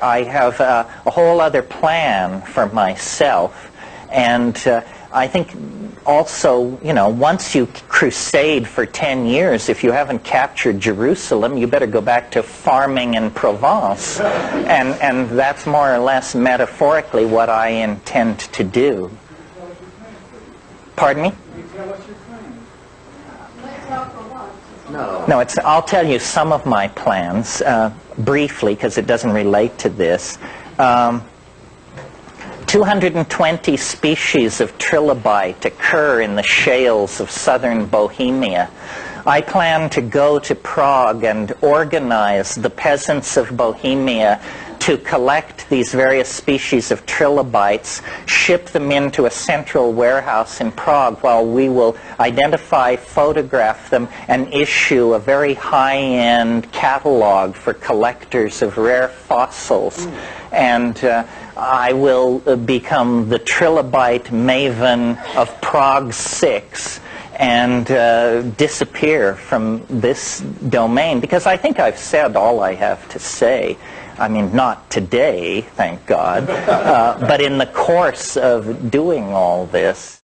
I have a whole other plan for myself, and I think also, once you crusade for 10 years, if you haven't captured Jerusalem, you better go back to farming in Provence, and that's more or less metaphorically what I intend to do. Pardon me? No, I'll tell you some of my plans briefly, because it doesn't relate to this. 220 species of trilobite occur in the shales of southern Bohemia. I plan to go to Prague and organize the peasants of Bohemia to collect these various species of trilobites, ship them into a central warehouse in Prague while we will identify, photograph them, and issue a very high-end catalog for collectors of rare fossils. And I will become the trilobite maven of Prague 6 and disappear from this domain, because I think I've said all I have to say. I mean, not today, thank God, but in the course of doing all this.